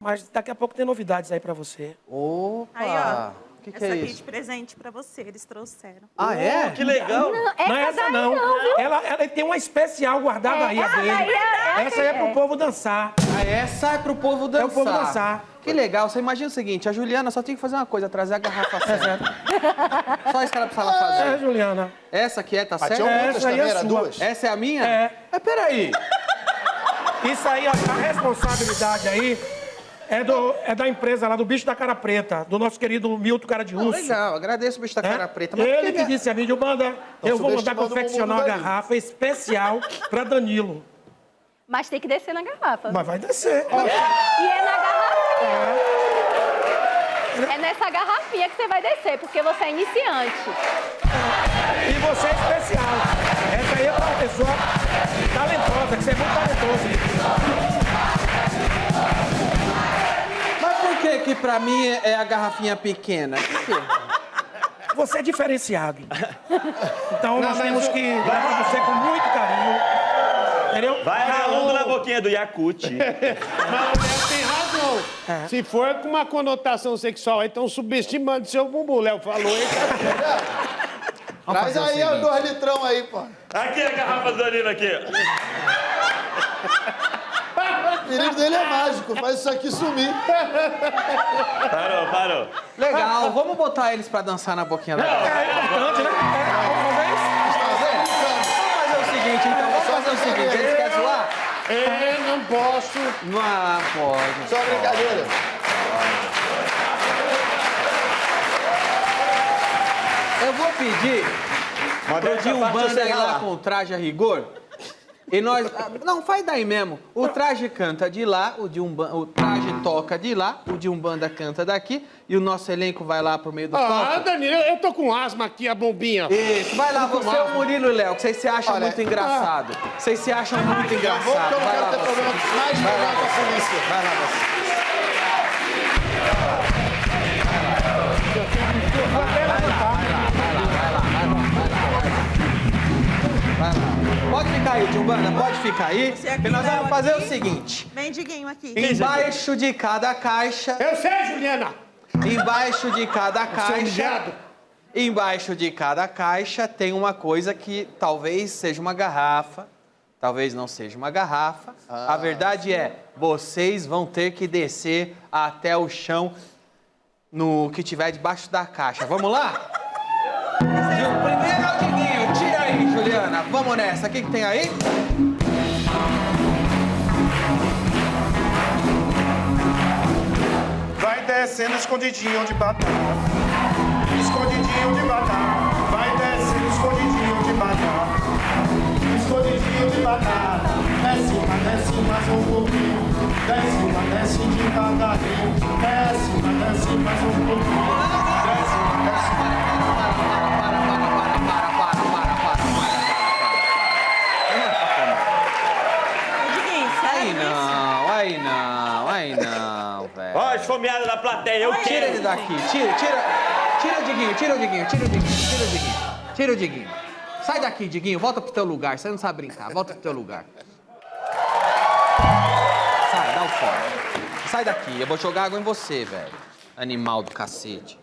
Mas daqui a pouco tem novidades aí pra você. Opa! Aí, ó. O que é essa aqui isso? de presente pra você, eles trouxeram. Ah, é? Que legal. Não é essa não. Ela tem uma especial guardada aí, a dele. Essa aí é pro povo dançar. Ah, essa é pro povo dançar. É o povo dançar. Que legal. Você imagina o seguinte, a Juliana só tinha que fazer uma coisa, trazer a garrafa certa. Só isso que ela precisava fazer. É, Juliana. Essa aqui é, tá certa? tinha muitas Essa aí também, era era duas. Essa é a minha? É. Mas peraí. Isso aí, ó, a responsabilidade aí é da empresa lá, do Bicho da Cara Preta, do nosso querido Milton Cara de Russo. Legal, agradeço o bicho da É? cara preta. Mas Ele por que disse a mim, Banda, eu vou mandar subestimando o confeccionar uma mundo daí. garrafa especial pra Danilo. Mas tem que descer na garrafa. Mas vai descer. E é na garrafinha. É nessa garrafinha que você vai descer, porque você é iniciante. E você é especial. Essa aí é pra uma pessoa talentosa, que você é muito talentoso. Mas por que pra mim é a garrafinha pequena? Por quê? Você é diferenciado. Então nós temos que levar você com muito carinho. Entendeu? Vai ralando na boquinha do Yakut. Mas o Léo tem razão. Se for com uma conotação sexual, aí estão subestimando seu bumbum. Léo falou, hein? Traz aí os 2 litrão aí, pô. Aqui a garrafa do Danilo aqui. O perigo dele é mágico, faz isso aqui sumir. Parou. Legal, vamos botar eles pra dançar na boquinha da garrafa. É importante, né? Vamos fazer o seguinte, então. Vamos fazer o seguinte. Eles querem zoar? Não posso. Não pode. Só brincadeira. Eu vou pedir pro de Umbanda ir lá com o traje a rigor. E nós... Não, faz daí mesmo. O traje canta de lá, o traje toca de lá, o de Umbanda canta daqui, e o nosso elenco vai lá pro meio do Ah, palco. Danilo, eu tô com asma aqui, a bombinha. Isso, vai lá, você é o Murilo e o Léo, que vocês se acham Olha, muito engraçado. Vocês se acham muito Vou, engraçado. porque eu não Vai quero lá, ter você. problema, mais problema com a polícia. Vai lá, você. Vai lá. Pode ficar aí, Umbanda, pode ficar aí. Esse aqui, Que nós Léo, vamos fazer aqui. o seguinte. Mendiguinho aqui. Embaixo de cada caixa, Eu sei, Juliana. embaixo de cada Seu caixa, humilhado. embaixo de cada caixa tem uma coisa que talvez seja uma garrafa, talvez não seja uma garrafa. A verdade é, vocês vão ter que descer até o chão no que tiver debaixo da caixa. Vamos lá? O primeiro é o Diguinho. Tira aí, Juliana. Vamos nessa. O que tem aí? Vai descendo escondidinho de batata. Escondidinho de batata. Vai descendo escondidinho de batata. Escondidinho de batata. Desce mais um pouquinho. Desce devagarinho. Desce mais um pouquinho. Mendiguinho, sério isso? Aí não, velho. Ó, esfomeada da plateia, eu Tira quero. ele daqui, tira o Diguinho, tira o Diguinho. Sai daqui, Diguinho, volta pro teu lugar, você não sabe brincar, volta pro teu lugar. Sai, dá o fora. Sai daqui, eu vou jogar água em você, velho. Animal do cacete.